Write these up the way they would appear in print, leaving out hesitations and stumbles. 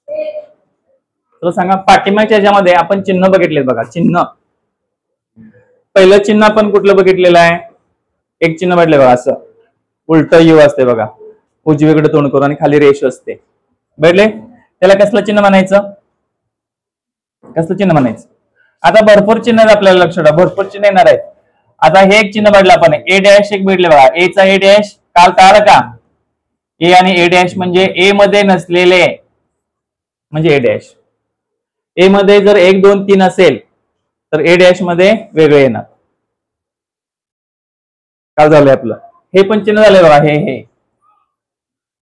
तर सांगा पाठीमागच्या ह्याच्यामध्ये आपण चिन्ह बघितले बघा. चिन्ह पहिलं चिन्ह आपण कुठलं बघितलेलं आहे? एक चिन्ह बघितलं बघा, असं उलट यू असते बघा, उजवीकडे तोंड करून आणि खाली रेष असते. बघितले? त्याला कसलं चिन्ह म्हणायचं? कसलं चिन्ह म्हणायचं? आता भरपूर चिन्ह आहेत आपल्याला लक्षात, भरपूर चिन्ह येणार आहेत. आता हे एक चिन्ह बघलं आपण, ए डॅश एक भेटले बघा. ए चा ए डॅश काल कळलं का? ए आणि ए डॅश म्हणजे ए मध्ये नसलेले म्हणजे ए डॅश. ए मध्ये जर 1 2 3 असेल तर ए डॅश मध्ये वेगळे येणार. काय झालंय आपलं? हे पण चिन्ह झालंय बघा. हे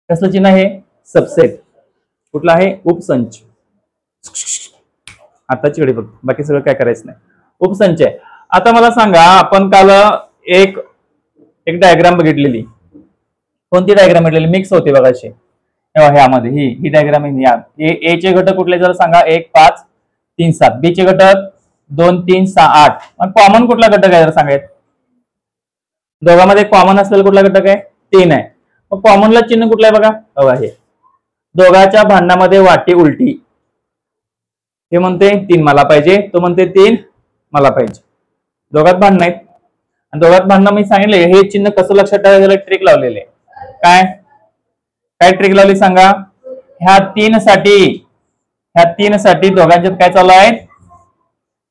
कसलं चिन्ह आहे? सबसेट. कुठलं आहे? उपसंच. आताची वेळी बघ, बाकी सगळं काय करायचं नाही. उपसंच आहे. आता मला सांगा, आपण काल एक डायग्राम बघितलेली. कोणती डायग्राम बघितलेली? मिक्स होते बघा अशी ह्यामध्ये. ही डायग्राम ए चे घटक कुठले जर सांगा? 1 5 3 7. बी चे घटक 2 3 6 8. मग कॉमन कुठला घटक आहे जर सांगायचं? दोघांमध्ये कॉमन असलेला कुठला घटक आहे? 3 आहे. मग कॉमनला चिन्ह कुठलं आहे बघा? बघा हे. दोघांच्या भांडणामध्ये वाटी उलटी. हे म्हणते 3 मला पाहिजे, तो म्हणते 3 मला पाहिजे. दोघात भांडण आहेत आणि दोघात भांडणं मी सांगितले. हे चिन्ह कसं लक्षात ठेवायचं? ट्रिक लावलेले. काय ट्रिक लावली सांगा? ह्या तीन साठी दोघांच्यात काय चालू आहेत?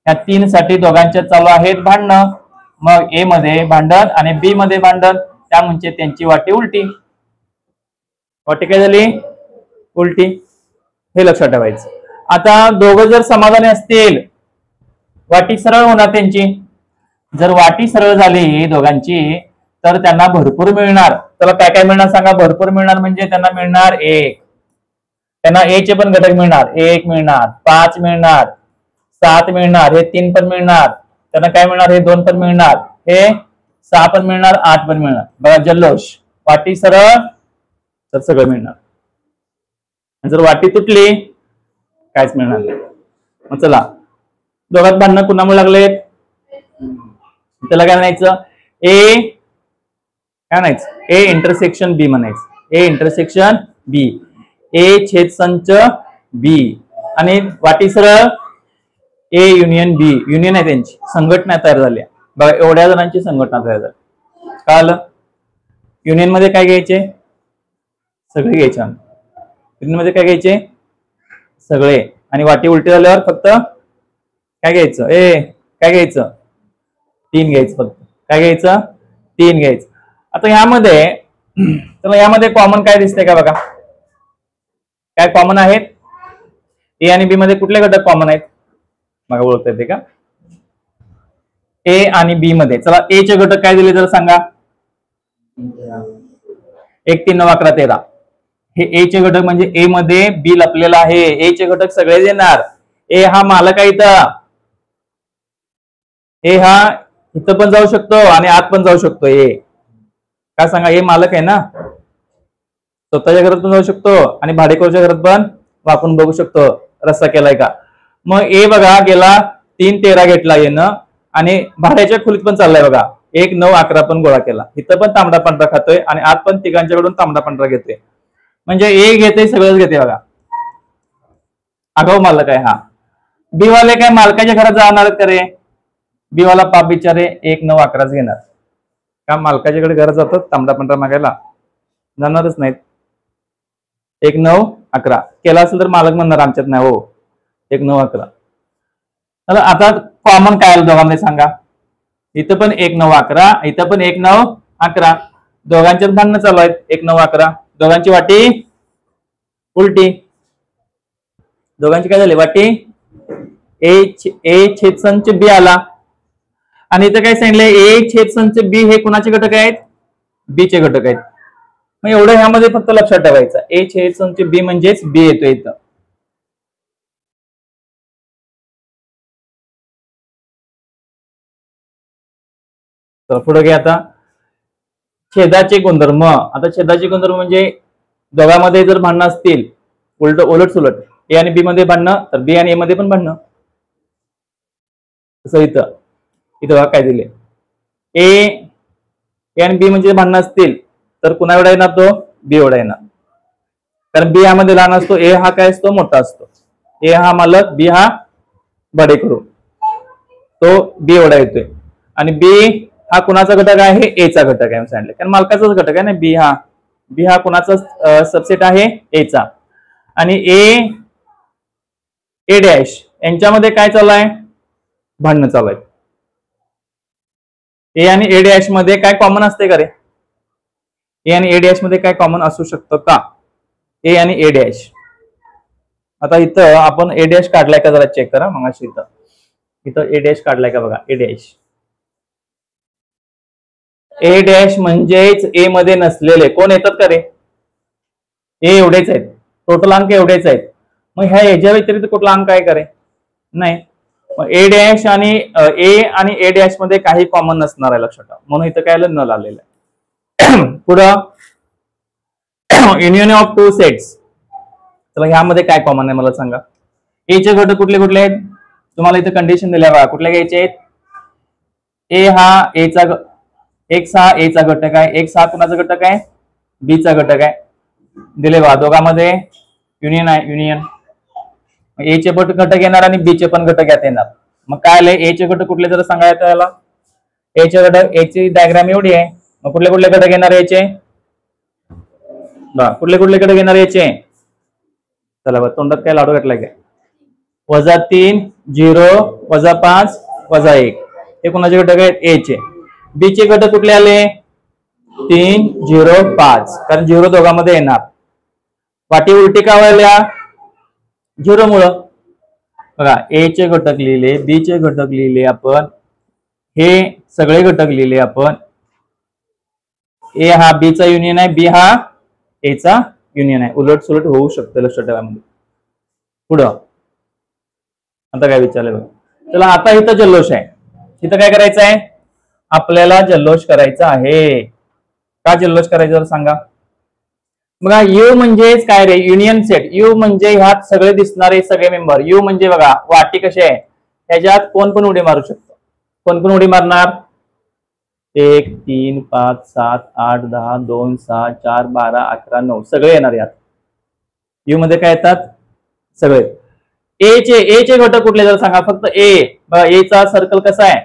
ह्या 3 साठी दोघांच्यात चालू आहेत भांडणं. मग ए मध्ये भांडण आणि बी मध्ये भांडण, त्या म्हणजे त्यांची वाटी उलटी. वाटी काय झाली? उलटी. हे लक्षात ठेवायचं. आता दोघं जर समाधानी असतील, वाटी सरळ होणार त्यांची. जर वाटी सरळ झाली दोघांची तर त्यांना भरपूर मिळणार. त्याला काय काय मिळणार सांगा? भरपूर मिळणार म्हणजे त्यांना मिळणार 1. त्यांना ए चे पण घटक मिळणार. 1 मिळणार, 5 मिळणार, 7 मिळणार, हे 3 पण मिळणार. त्यांना काय मिळणार? हे 2 पण मिळणार, हे 6 पण मिळणार, 8 पण मिळणार. बघा जल्लोष. वाटी सरळ तर सगळं मिळणार. जर वाटी तुटली काहीच मिळणार नाही. मग चला, दोघात भांडणं कुणामुळे लागलेत? त्याला काय म्हणायचं? काय म्हणायचं? ए इंटरसेक्शन बी म्हणायचं. ए इंटरसेक्शन बी. ए छेदसंच बी आणि वाटी सरळ ए युनियन बी. युनियन आहे त्यांची, संघटना तयार झाल्या बघा. एवढ्या जणांची संघटना तयार झाली. कळलं? युनियन मध्ये काय घ्यायचे? सगळे घ्यायचे. युनियन मध्ये काय घ्यायचे? सगळे. आणि वाटी उलटी झाल्यावर फक्त काय घ्यायचं? काय घ्यायचं? 3 घ्यायचं फक्त. काय घ्यायचं? 3 घ्यायचं. आता यामध्ये कॉमन काय दिसतंय का बघा? काय कॉमन आहेत? ए आणि बी मध्ये कुठले घटक कॉमन आहेत? मग ओळखता येते का? ए आणि बी मध्ये. चला, ए चे घटक काय दिले जर सांगा? 1 3 9 11 13. हे ए चे घटक म्हणजे ए मध्ये बी लपलेला आहे. ए चे घटक सगळे देणार. ए हा मालक आहे इथं. ए हा इथं पण जाऊ शकतो आणि आत पण जाऊ शकतो. ए काय सांगा? ए मालक आहे ना, स्वतःच्या घरात पण जाऊ शकतो आणि भाडेकरूच्या घरात पण वापरून बघू शकतो रस्ता केलाय का. मग ए बघा गेला 3 13 घेतला येणं आणि भाड्याच्या खोलीत पण चाललाय बघा. 1 9 11 पण गोळा केला. इथं पण तांबडा पांढरा खातोय आणि आत पण तिघांच्याकडून तांबडा पांढरा घेतोय. म्हणजे ए घेते सगळंच घेते बघा. आगाऊ मालक आहे हा. बी वाले काय मालकाच्या घरात जाणार करे? बी वाला पाप बिचारे 1 9 11 घेणार. का मालकाच्याकडे घरात जातात तांबडा पांढरा मागायला? जाणारच नाहीत. 1 9 11 केला असेल तर मालक म्हणणार आमच्यात नाही हो. 1 9 11. आता कॉमन काय आलं दोघांमध्ये सांगा? इथं पण 1 9 11, इथं पण 1 9 11. दोघांच्यात भांडणं चालू आहेत. 1 9 11. दोघांची वाटी उलटी. दोघांची काय झाली? वाटी ए छेदसंच बी आला आणि इथं काय सांगितलंय? ए छेदसंच बी हे कुणाचे घटक आहेत? बी चे घटक आहेत. मग एवढं ह्यामध्ये फक्त लक्षात ठेवायचं. ए छेदसंच बी म्हणजेच बी येतो इथं. तर पुढे घ्या आता. छेदाचे गुणधर्म. आता छेदाचे गुणधर्म म्हणजे दोघांमध्ये जर भांडणं असतील उलट सुलट, ए आणि बी मध्ये भांडणं तर बी आणि ए मध्ये पण भांडणं. तसं इथं काय दिले? ए आणि बी म्हणजे भांडणं असतील तर कुणा एवढा येणार? तो बी एवढा येणार. कारण बी ह्यामध्ये लहान असतो, ए हा काय असतो, मोठा असतो. ए हा मालक, बी हा भाडेकरू, तो बी एवढा येतोय. आणि बी हा कुणाचा घटक आहे, ए चा घटक आहे सांगितलं, कारण मालकाचाच घटक आहे ना बी हा कुणाचा सबसेट आहे, ए चा. आणि ए डॅश यांच्यामध्ये काय चालू आहे, भांडणं चालू आहे. ए आणि ए डॅश मध्ये काय कॉमन असते का रे? ए आणि ए डॅश मध्ये काय कॉमन असू शकतं का? ए आणि ए डॅश. आता इथं आपण ए डॅश काढलाय का जरा चेक करा. मग इथं ए डॅश काढलाय का बघा. ए डॅश म्हणजेच ए मध्ये नसलेले कोण येतात का रे? ए एवढेच आहेत, टोटल अंक एवढेच आहेत. मग ह्या याच्या व्यतिरिक्त कुठला अंक आहे का रे? नाही. मग ए डॅश आणि ए डॅश मध्ये काही कॉमन नसणार आहे, लक्षात ठेवा. म्हणून इथं काय नल आलेलं आहे. पुढं युनियन ऑफ टू सेट्स. तर ह्यामध्ये काय कॉमन आहे मला सांगा. ए चे घटक कुठले कुठले आहेत? तुम्हाला इथे कंडिशन दिल्या बघा, कुठले घ्यायचे आहेत. ए हा एचा एक्स हा ए चा घटक आहे. एक्स हा कुणाचा घटक आहे? बी चा घटक आहे. दिले बघा, दोघांमध्ये युनियन आहे. युनियन ए चे पण घटक येणार आणि बी चे पण घटक यात येणार. मग काय आले, ए चे घटक कुठले जर सांगायचं याला. ए चे घटक, ए ची डायग्राम एवढी आहे. मग कुठले कुठले घटक येणार याचे? कुठले कुठले घटक येणार याचे? चला बघ, तोंडात काय लाडू घातलाय काय? -3, 0, -5, -1 हे कोणाचे घटक आहेत? ए चे. बी चे घटक कुठले आले? 3, 0, 5, कारण 0 दोघांमध्ये येणार. वाटी उलटी का व्हायला? 0 मुळे. बघा, ए चे घटक लिहिले, बी चे घटक लिहिले आपण, हे सगळे घटक लिहिले आपण. ए हा बी चा युनियन आहे, बी हा ए चा युनियन आहे. उलट सुलट होऊ शकतं, लक्षात ठेवा. पुढं आता काय विचारलं बघा. चला, आता इथं जल्लोष आहे. इथं काय करायचं आहे? आपल्याला जल्लोष करायचा आहे. का जल्लोष करायचं जर सांगा. बघा, यू म्हणजे काय रे? Union set. यू म्हणजे ह्यात सगळे दिसणारे सगळे मेंबर. यू म्हणजे बघा, वाटी कशी आहे, ह्याच्यात कोण पण उडी मारू शकतो. कोण पण उडी मारणार? 1, 3, 5, 7, 8, 10, 2, 6, 4, 12, 11, 9 सगळे येणार यात. यू मध्ये काय येतात? सगळे. ए चे घटक कुठले जर सांगा. फक्त ए. बघा, ए चा सर्कल कसा आहे?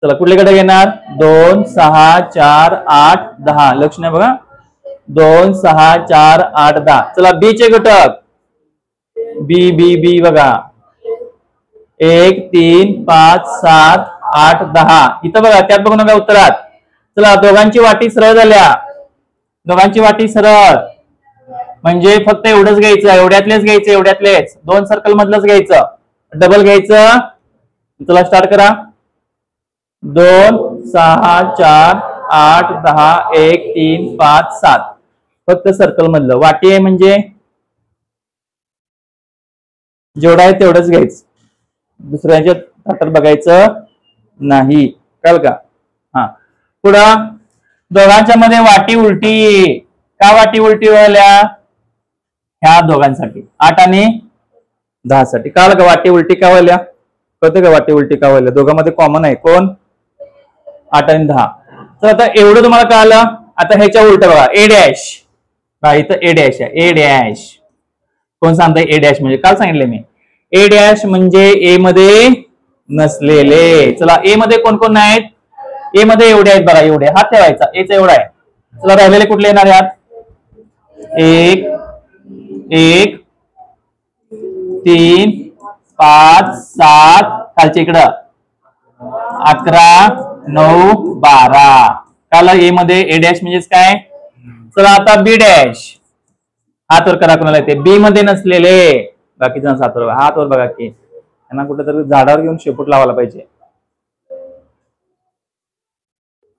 चला, कुठले घटक येणार? 2, 6, 4, 8, 10. लक्ष नाही बघा. 2, 6, 4, 8, 10. चला, बी चे घटक. बी बी बी बघा, 1, 3, 5, 7, 8, 10. इथं बघा, त्यात बघू नका उत्तरात. चला, दोघांची वाटी सरळ झाल्या. दोघांची वाटी सरळ म्हणजे फक्त एवढंच घ्यायचं, एवढ्यातलेच घ्यायचं, एवढ्यातलेच 2 सर्कल मधलंच घ्यायचं. डबल घ्यायचं. चला, स्टार्ट करा. 2, 6, 4, 8, 10, 1, 3, 5, 7 फक्त सर्कल मधलं. वाटी आहे म्हणजे जेवढं आहे तेवढंच घ्यायचं, दुसऱ्याच्या ताटात बघायचं नाही. कळलं का? हा. पुढं दोघांच्या मध्ये वाटी उलटी. का वाटी उलटी व्हायला? ह्या दोघांसाठी 8 आणि 10 साठी. कळलं का वाटी उलटी का व्हायला? कळतं का वाटी उलटी का व्हायला? दोघांमध्ये कॉमन आहे कोण? 8 आणि 10. तर आता एवढं तुम्हाला कळलं. आता ह्याच्या उलट बघा, ए डॅश. इथं ए डॅश आहे. ए डॅश कोण सांगताय? ए डॅश म्हणजे काल सांगितले मी. ए डॅश म्हणजे ए मध्ये नसलेले. चला, ए मध्ये कोण कोण आहेत? ए मध्ये एवढे आहेत बघा, एवढे. हात ठेवायचा, एचा एवढा आहे. चला, राहिलेले कुठले येणार यात? 1, 1, 3, 5, 7 खालच्या इकडं 11, 9, 12. काला ए मध्ये ए डॅश म्हणजेच काय? चला, आता बी डॅश. हात वर करा कोणाला येते. बी मध्ये नसलेले. बाकी जण हात वर बघा की त्यांना कुठेतरी झाडावर घेऊन शेपूट लावायला पाहिजे.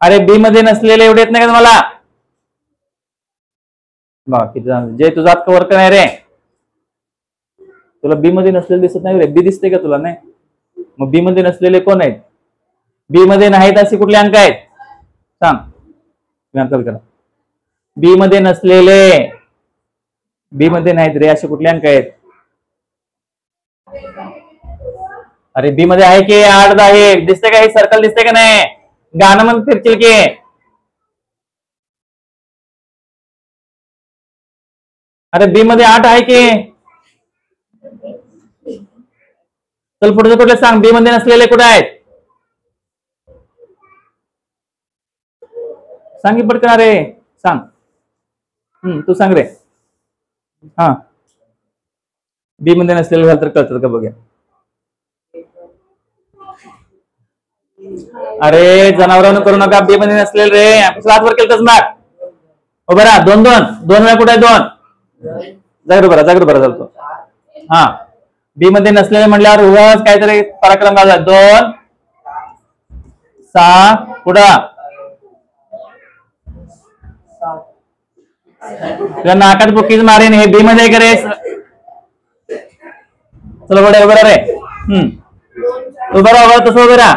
अरे, बी मध्ये नसलेले एवढे येत नाही का तुम्हाला? बघा किती जण. जे तुझा हात कव्हर नाही रे, तुला बी मध्ये नसलेले दिसत नाही रे? बी दिसते का तुला? नाही. मग बी मध्ये नसलेले कोण आहेत? बी मध्ये नाहीत असे कुठले अंक आहेत सांग. करा. बी मध्ये नसलेले, बी मध्ये नाहीत रे असे कुठले अंक आहेत? अरे, बी मध्ये आहे की 8, 10 दिसते का? हे सर्कल दिसते का नाही? गाणं मग फिरतील की अरे बी मध्ये 8 आहे की. चल पुढे कुठले सांग, बी मध्ये नसलेले कुठे आहेत सांग की पटकन. रे सांग. तू सांग रे. हा बी मध्ये नसलेले झालं तर कळतं का बघूया. अरे जनावरांना करू नका, बी मध्ये नसलेले रे. हात वर केलं माग. हो बरा, दोन वेळा कुठे आहे? 2 जागरूक बरं चालतो. हा बी मध्ये नसलेले म्हटल्यावर उगाच काहीतरी पराक्रम गाजला. 2 6 पुढं तुला नाकात बुकीज मारेन. हे बी मध्ये करे. चला बडे उभं रे. उभं राहा तसं उभं राहा.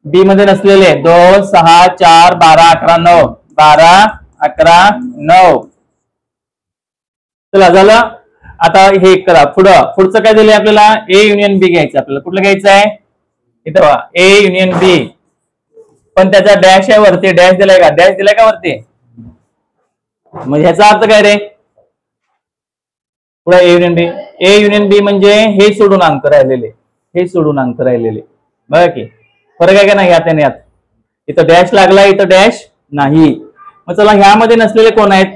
बी मध्ये नसलेले 2 6 4 12 11 9 12 11 9. चला झालं. आता हे करा पुढचं काय दिलंय आपल्याला. ए युनियन बी घ्यायचं आपल्याला. कुठलं घ्यायचं आहे इथं ए युनियन बी. पण त्याचा डॅश आहे वरती. डॅश दिलाय का? डॅश दिलाय का वरती? मग ह्याचा अर्थ काय रे? पुढे ए युनियन बी. ए युनियन बी म्हणजे हे सोडून अंक राहिलेले. हे सोडून अंक राहिलेले. बघा की फरक आहे का नाही यात आणि यात. इथं डॅश लागला, इथं डॅश नाही. मग चला ह्यामध्ये नसलेले कोण आहेत?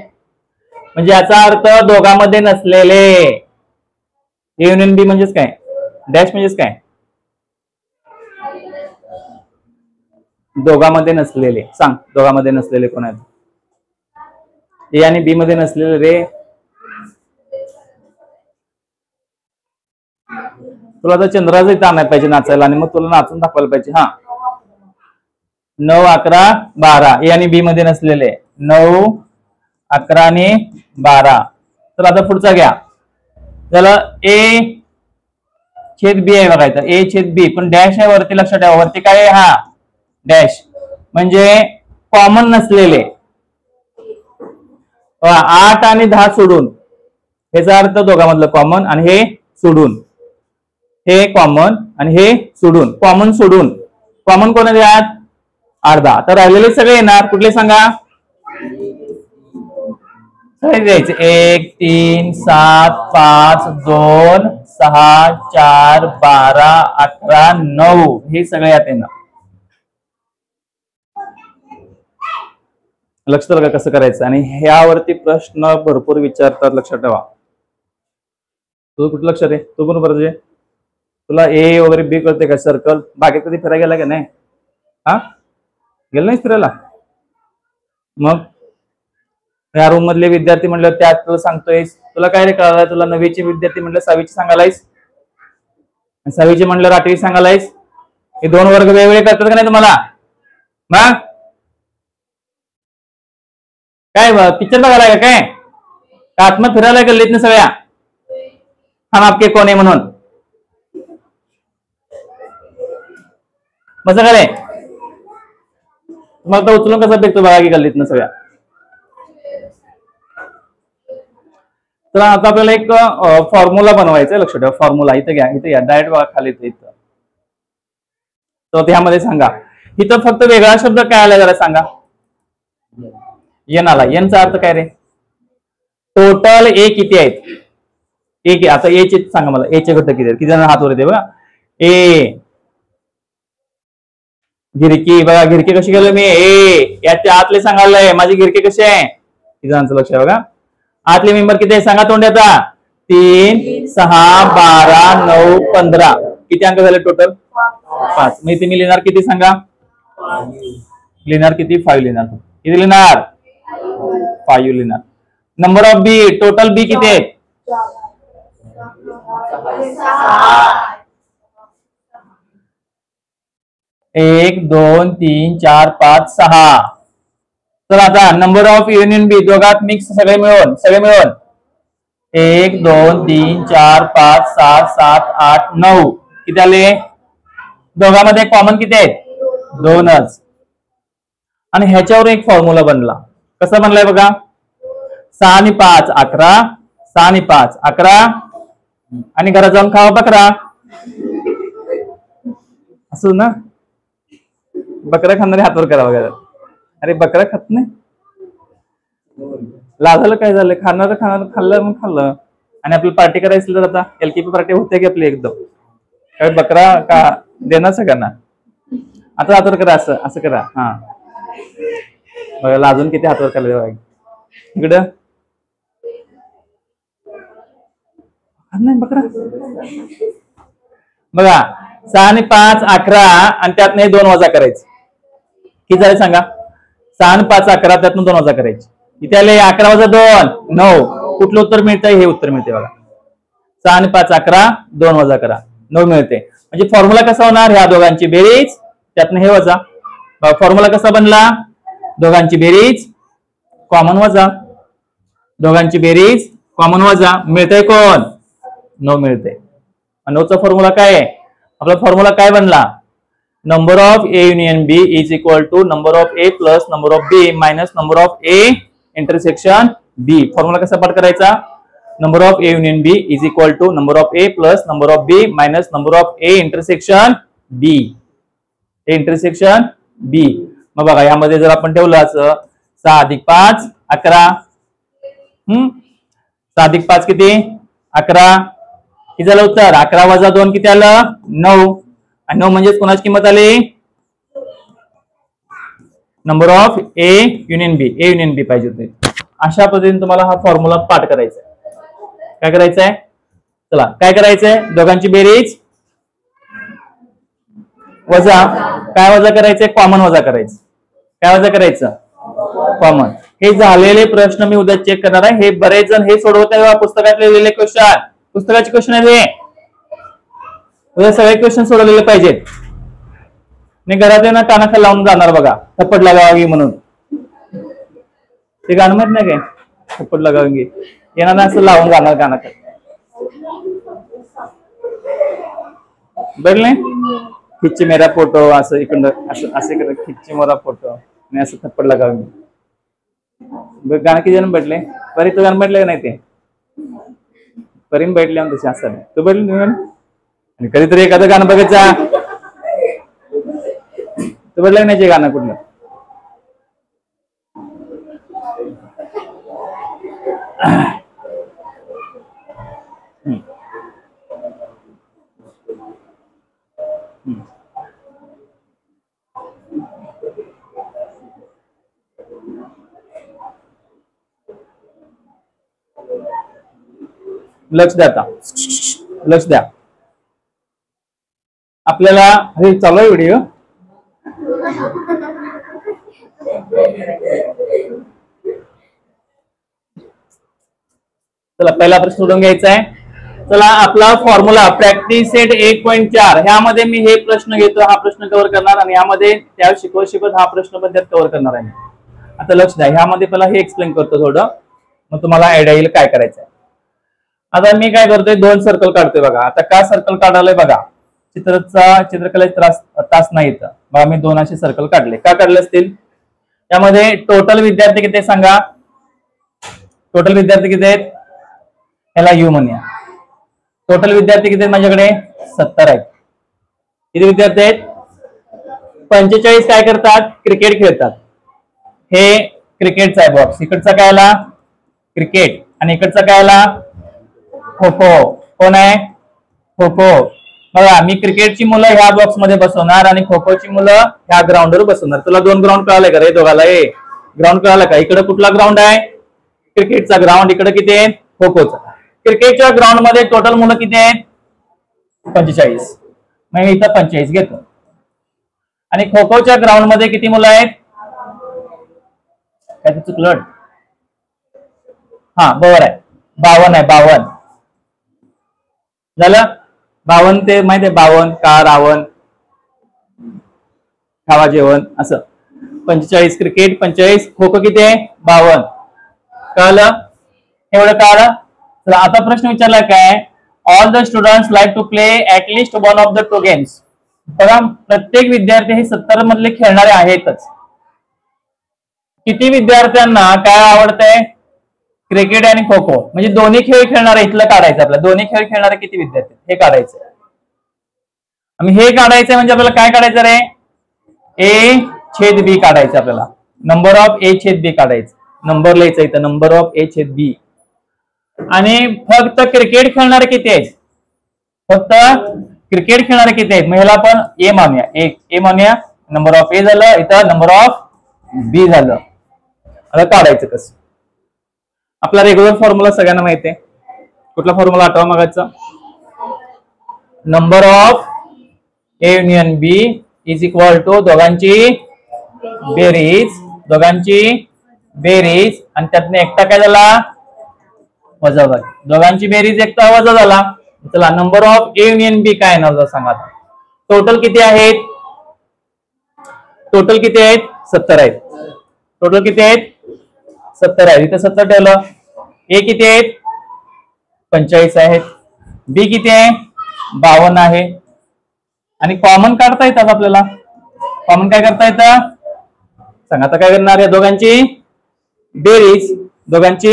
म्हणजे याचा अर्थ दोघांमध्ये नसलेले. ए युनियन बी म्हणजेच काय? डॅश म्हणजेच काय? दोघांमध्ये नसलेले. सांग दोघांमध्ये नसलेले कोण आहेत? ए आणि बी मध्ये नसलेले रे. तुला तर चंद्राचं इथं आणायला पाहिजे नाचायला, आणि मग तुला नाचून दाखवायला पाहिजे. हा 9 11 12 ए आणि बी मध्ये नसलेले. 9 11 आणि 12. तर आता पुढचा घ्या. त्याला ए छेद बी आहे बघायचं. ए छेद बी पण डॅश आहे वरती. लक्षात ठेवा वरती काय आहे? हा डॅश म्हणजे कॉमन नसलेले. 8 आणि 10 सोडून. ह्याचा अर्थ दोघांमधलं कॉमन आणि हे सोडून. हे कॉमन आणि हे सोडून. कॉमन सोडून. कॉमन कोण द्यात? अर्धा. तर राहिलेले सगळे येणार कुठले सांगा? सगळे द्यायचे. 1 3 7 5 2 6 4 12 11 9 हे सगळे यात येणार. लक्षात ठेवा कसं करायचं. आणि ह्यावरती प्रश्न भरपूर विचारतात. लक्षात ठेवा. तुझं कुठं लक्षात आहे? तू पण बरं. तुला ए वगैरे बी कळते का? सर्कल बागेत कधी फिरायला गेला का नाही? हा गेलं नाही फिरायला? मग या रूम मधले विद्यार्थी म्हणलं त्यात तुला सांगतोय. तुला काय रे कळालं? तुला 9वीचे विद्यार्थी म्हणलं 6वीचे सांगायलायस. 6वीचे म्हणलं 8वी सांगायलायस. हे 2 वर्ग वेगवेगळे करतात का नाही तुम्हाला? मग काय पिक्चर बघायला का काय? आत्मा फिरायला गल्लीत ना सगळ्या? हम आपके कोण आहे म्हणून कसं करे? तुम्हाला तर उचलून कसं भेटतो बघा की गल्लीत ना सगळ्या. तर आता आपल्याला एक फॉर्म्युला बनवायचा आहे. लक्षात ठेवा फॉर्म्युला. इथे घ्या. इथे या डायरेक्ट बघा खाली इथं. तर त्यामध्ये सांगा. इथं फक्त वेगळा शब्द काय आला जरा सांगा. एन आला. एनचा अर्थ काय रे? टोटल ए किती आहेत? ए आता ए चे सांगा मला. ए चे घटक किती आहेत? किती जण हात वर येते बघा. ए गिरकी बघा. गिरकी कशी गेलो मी? ए याच्या आतले सांगायला माझी गिरकी कशी आहे? किती जणांचं लक्ष आहे बघा. आतले मेंबर किती आहे सांगा तोंड्याचा? 3 6 12 9 15. किती अंक झाले टोटल? 5. मग इथे मी लिहिणार किती सांगा? लिहिणार किती? 5 लिहिणार. किती लिहिणार? 5 लिहिणार. Number of B. Total B किती आहे? 1 2 3 4 5 6. तर आता नंबर ऑफ युनियन बी दोघात मिक्स सगळे मिळून 1 2 3 4 5 6 7 8 9. किती आले? दोघांमध्ये कॉमन किती आहेत? 2च. आणि ह्याच्यावर एक फॉर्म्युला बनला. कसा बनलाय बघा. 6 आणि 5 11. 6 आणि 5 11. आणि घरात जाऊन खावा बकरा. असं ना. बकरा खाणारे हातवर करा वगैरे. अरे बकरा खात नाही. लाजायला काय झालं, खाणार खाल्लं मग खाल्लं. आणि आपल्याला पार्टी करायची तर आता एलकेपी पार्टी होते की आपली एकदम काय बकरा का देणार सगळ्यांना. आता हातवर करा, असं असं करा. हा बघा लाजून किती हातवर करायला बघा. इकडं नाही बकरा. बघा 6 आणि 5 11 आणि त्यातनं हे 2 वजा करायचे. किती झाले सांगा? 6 आणि 5 11, त्यातून 2 वजा करायचे. इथे आले 11 वजा 2 9. कुठलं उत्तर मिळतंय? हे उत्तर मिळते बघा. 6 आणि 5 11, 2 वजा करा 9 मिळते. म्हणजे फॉर्म्युला कसा होणार? ह्या दोघांची बेरीज त्यातनं हे वजा. फॉर्म्युला कसा बनला? दोघांची बेरीज कॉमन वजा, दोघांची बेरीज कॉमन वजा. मिळतंय कोण? 9 मिळते. 9चा फॉर्म्युला काय आहे? आपला फॉर्म्युला काय बनला? Number of A union B is equal to number of A plus number of B minus number of A intersection B. Formula कसा पाठ करायचा? Number of A union B is equal to number of A plus number of B minus number of A intersection B. A intersection B. मग बघा यामध्ये जर आपण ठेवलं असं 6 अधिक 5 11. 6 अधिक 5 किती? 11. किती झालं उत्तर? 11 वजा 2 किती आलं? 9. आणि 9 म्हणजेच कोणाची किंमत आली? Number of A union B. A union B पाहिजे होते. अशा पद्धतीने तुम्हाला हा फॉर्म्युला पाठ करायचा आहे. काय करायचंय? चला काय करायचंय? दोघांची बेरीज वजा. काय वजा करायचंय? कॉमन वजा करायचं. काय वजा करायचं? कॉमन. हे झालेले प्रश्न मी उद्या चेक करणार आहे. हे बरेच जण हे सोडवत आहे पुस्तकात लिहिलेले क्वेश्चन. पुस्तकाचे क्वेश्चन आहे. उद्या सगळे क्वेश्चन सोडवलेले पाहिजेत. मी घरात येणार कानाखाली लावून जाणार बघा, थप्पड लागावी म्हणून. ते गाणं माहित नाही काय? थप्पड लागावी येणार असं लावून जाणार कानाखाली. बघले खिच्ची मेरा फोटो असं इकडं असं असं इकडं खिच्ची मेरा फोटो आणि असं थप्पड लागावी. गाणं किती जण भेटले? बरी तू गाणं भेटले नाही? ते परीन बैठले तसे असं तू बैठले आणि कधीतरी एखादं गाणं बघायचा. तू बैठलं नाही गाणं कुठलं? लक्ष द्या आता, लक्ष द्या. आपल्याला हे चालू आहे व्हिडिओ. चला पहिला प्रश्न सोडून घ्यायचा आहे. चला आपला फॉर्म्युला प्रॅक्टिस सेट 1.4 ह्यामध्ये मी हे प्रश्न घेतो, हा प्रश्न कव्हर करणार आणि यामध्ये त्या शिकवत हा प्रश्न पण त्यात कव्हर करणार आहे. आता लक्ष द्या, ह्यामध्ये पहिला हे एक्सप्लेन करतो थोडं, मग तुम्हाला आयडिया येईल काय करायचं आहे. आता मी काय करतोय, 2 सर्कल काढतोय बघा. आता काय सर्कल काढायला बघा, चित्रकलेचा तास नाही येतं बघा. मी 2 असे सर्कल काढले. का काढले असतील? त्यामध्ये टोटल विद्यार्थी किती सांगा? टोटल विद्यार्थी किती आहेत? याला यू म्हणूया. टोटल विद्यार्थी किती आहेत माझ्याकडे? 70 आहेत. किती विद्यार्थी आहेत? 45 काय करतात? क्रिकेट खेळतात. हे क्रिकेटचा आहे बॉक्स. इकडचा काय आला? क्रिकेट. आणि इकडचा काय आला? खो खो. कोण आहे? खो खो. बघा मी क्रिकेटची मुलं ह्या बॉक्स मध्ये बसवणार आणि खो खोची मुलं ह्या ग्राउंडवर बसवणार. तुला 2 ग्राउंड कळाले का रे दोघाला? ग्राउंड कळाला का? इकडे कुठला ग्राउंड आहे? क्रिकेटचा ग्राउंड. इकडे किती आहे? खो खोचा. क्रिकेटच्या ग्राउंड मध्ये टोटल मुलं किती आहेत? 45. मग इथं 45 घेतो. आणि खो खोच्या ग्राउंड मध्ये किती मुलं आहेत? काय चुकलं? हा बरोबर आहे, 52 आहे. 52 झालं. 52 ते माहिती आहे? 52 का रावण खावा जेवण असं. 45 क्रिकेट, 45 खो खो. किती आहे? 52. कळलं? एवढं कळलं. चला आता प्रश्न विचारला काय? All the students like to play at least one of the 2 games. बघा प्रत्येक विद्यार्थी हे 70 मधले खेळणारे आहेतच. किती विद्यार्थ्यांना काय आवडतंय? क्रिकेट आणि खो खो. म्हणजे दोन्ही खेळ खेळणारे इथलं काढायचं आपल्याला. दोन्ही खेळ खेळणारे किती विद्यार्थी हे काढायचं. आणि हे काढायचं म्हणजे आपल्याला काय काढायचं रे? A/B काढायचं आपल्याला. नंबर ऑफ A/B काढायचं. नंबर लिहायचा इथं, नंबर ऑफ ए छेद बी. आणि फक्त क्रिकेट खेळणारे किती आहेत? फक्त क्रिकेट खेळणारे किती आहेत? मग ह्याला आपण ए मानूया, ए मानूया. नंबर ऑफ ए झालं, इथं नंबर ऑफ बी झालं. आता काढायचं कसं? आपला रेग्युलर फॉर्म्युला सगळ्यांना माहिती आहे. कुठला फॉर्म्युला आठवा मागायचा? Number of A union B is equal to दोघांची बेरीज आणि त्यातनं एकटा काय झाला? वजाबाकी. दोघांची बेरीज एकटा वजा झाला. चला, नंबर ऑफ ए युनियन बी काय नाव सांगा. टोटल किती आहेत? टोटल किती आहेत? 70 आहेत. टोटल किती आहेत? 70 आहेत. इथे 70 ठेवलं. ए किती आहेत? 45 आहेत. बी किती आहे? 52 आहे. आणि कॉमन काढता येतात आपल्याला. कॉमन काय करता येतं? सांगा आता काय करणार? या दोघांची बेरीज, दोघांची,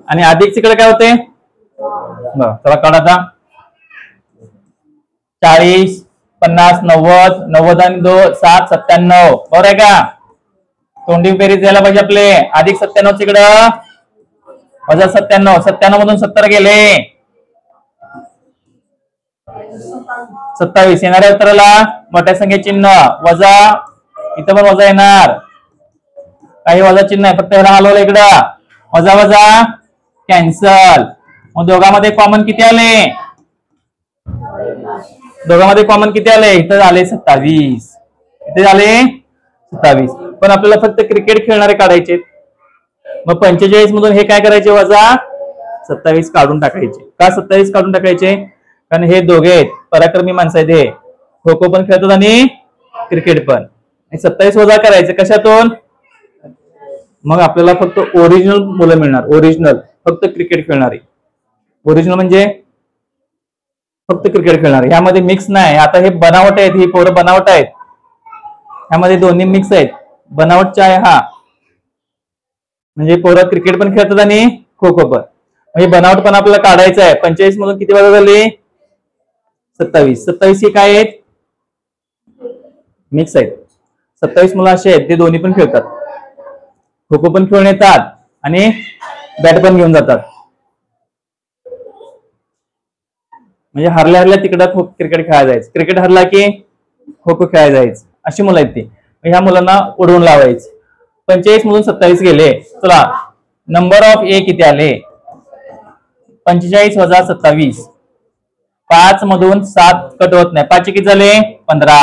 आणि अधिक तिकडे काय होते? चला काढा आता. 40, 50, 90, 90 आणि 2, 7, 97. बरोबर आहे का? तोंडी बेरीज द्यायला पाहिजे आपले. अधिक 97 तिकडं, वजा 97. 97 मधून 70 गेले, 27. येणाऱ्या उत्तराला मोठ्या संख्ये चिन्ह वजा, इथं पण वजा येणार. काही वजा चिन्ह आहे, फक्त ह्याला हलवलं इकडं. वजा वजा कॅन्सल. मग दोघांमध्ये कॉमन किती आले? दोघांमध्ये कॉमन किती आले? इथं आले 27. इथे झाले 27. पण आपल्याला फक्त क्रिकेट खेळणारे काढायचे. मग 45 मधून हे काय करायचे? वजा 27 काढून टाकायचे. का 27 काढून टाकायचे? कारण हे दोघे आहेत, पराक्रमी माणसं आहेत. हे खो खो पण खेळतात आणि क्रिकेट पण. 27 वजा करायचे कशातून? मग आपल्याला फक्त ओरिजिनल मुलं मिळणार. ओरिजिनल, फक्त क्रिकेट खेळणारी. ओरिजिनल म्हणजे फक्त क्रिकेट खेळणारे. ह्यामध्ये मिक्स नाही. आता हे बनावट आहेत, ही पोरं बनावट आहेत. ह्यामध्ये दोन्ही मिक्स आहेत. बनावटचा आहे हा, म्हणजे पोरं क्रिकेट पण खेळतात आणि खो खो पण. म्हणजे बनावट पण आपल्याला काढायचं आहे. 45 मधून किती वजा झाले? 27. 27 हे काय आहेत? मिक्स आहेत. 27 मुलं असे आहेत, ते दोन्ही पण खेळतात. खो खो पण खेळून येतात आणि बॅट पण घेऊन जातात. म्हणजे हरल्या तिकडं क्रिकेट खेळायला जायचं, क्रिकेट हरला की खो खो खेळायला जायचं. अशी मुलं आहेत ती. ह्या मुलांना उडवून लावायचं. 45 मधून 27 गेले. चला, नंबर ऑफ ए किती आले? 45 वजा 27. 5 मधून 7 कट होत नाही. 5 किती झाले? 15.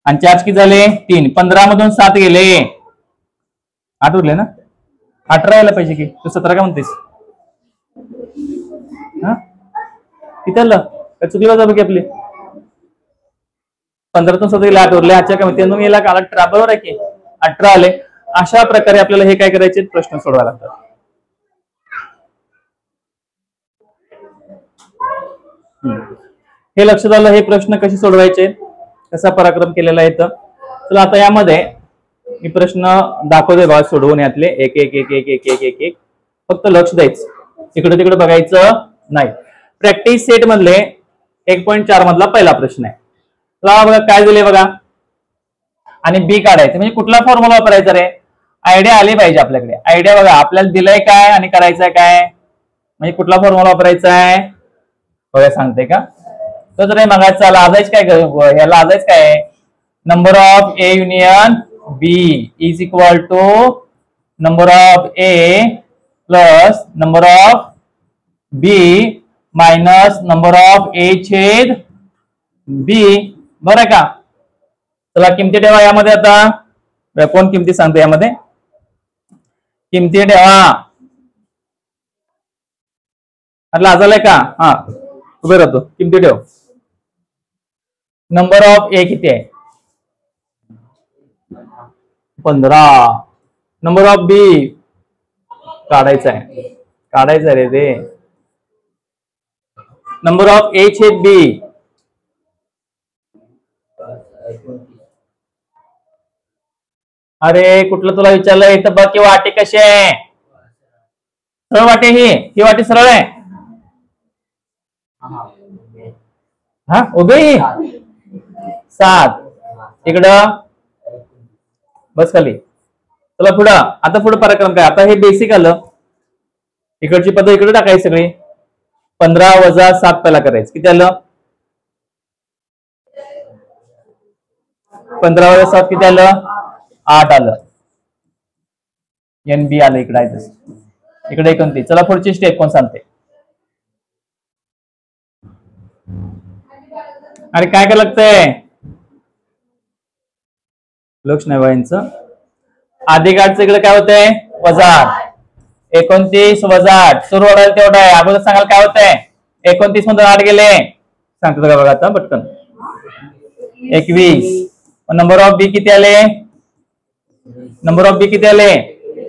आणि 4 किती झाले? 3. 15 मधून 7 गेले. 8 उरले ना? 18 यायला पाहिजे की. तू 17 काय म्हणतेस? हा, किती आलं? काय चुकली वजा बघी आपली? 15 7 गेले, 8 उरले. आजच्या कमी त्यातून गेला का 18. बरोबर आहे की? 18 आले. अशा प्रकारे आपल्याला हे काय करायचे? प्रश्न सोडवावे लागतात. हे लक्षात आलं? हे प्रश्न कसे सोडवायचे, कसा पराक्रम केलेला आहे. चला, आता यामध्ये मी प्रश्न दाखवतोय बघा सोडवून. यातले एक एक एक एक एक एक एक एक फक्त लक्ष द्यायचं, इकडे तिकडे बघायचं नाही. प्रॅक्टिस सेट मधले 1.4 मधला पहिला प्रश्न आहे. बघा काय दिले बघा. आणि बी काढायचं. म्हणजे कुठला फॉर्म्युला वापरायचा रे? आयडिया आली पाहिजे आपल्याकडे. आयडिया बघा, आपल्याला दिलंय काय आणि करायचंय काय, म्हणजे कुठला फॉर्म्युला वापरायचा आहे बघा. सांगते का? तर मगाचा लाजायच काय? ह्याला लाजायच काय? Number of A union B is equal to number of A plus number of B minus number of A छेद बी. बरं का? चला, किमती ठेवा यामध्ये. आता कोण किमती सांगतो यामध्ये? किमती ठेवा. लाजालाय का? हा, उभे राहतो. किमती ठेव. नंबर ऑफ ए किती आहे? 15. नंबर ऑफ बी काढायचा आहे. काढायचं रे ते. नंबर ऑफ ए छेद बी. अरे कुठलं तुला विचारलंय? इथं बघ की वाटी कशी आहे. सरळ वाटी. ही वाटी सरळ आहे. हा, उभी 7. इकडं बस खाली. चला पुढं, आता पुढे पराक्रम काय, आता हे बेसिक आलं, इकडची पद इकडे टाकायची सगळी, 15 वजा 7 पहिला करायचं, किती आलं, 15 वजा 7 किती आलं, 8 आलं, एन बी आलं इकडे आहे तसं, इकडे 29. चला पुढची स्टेप कोण सांगते, अरे काय काय लागतंय, लक्ष नाही बाईंचं, आधी गाठचं इकडे काय होतंय, वजा 8, 29 वजा 8 सुरू होणार तेवढं आहे, अगोदर सांगाल काय होतंय, 29 मधून 8 गेले, सांगतो का बघा आता पटकन, 21. नंबर ऑफ बी किती आले, नंबर ऑफ बी किती आले,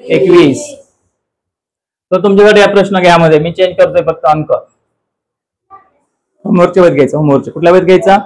21. तर तुमच्याकडे या प्रश्न घ्यामध्ये मी चेंज करतोय फक्त अंक, होमवर्कच्या वेळेत घ्यायचा, होमवर्कच्या कुठल्या वेळेत घ्यायचा,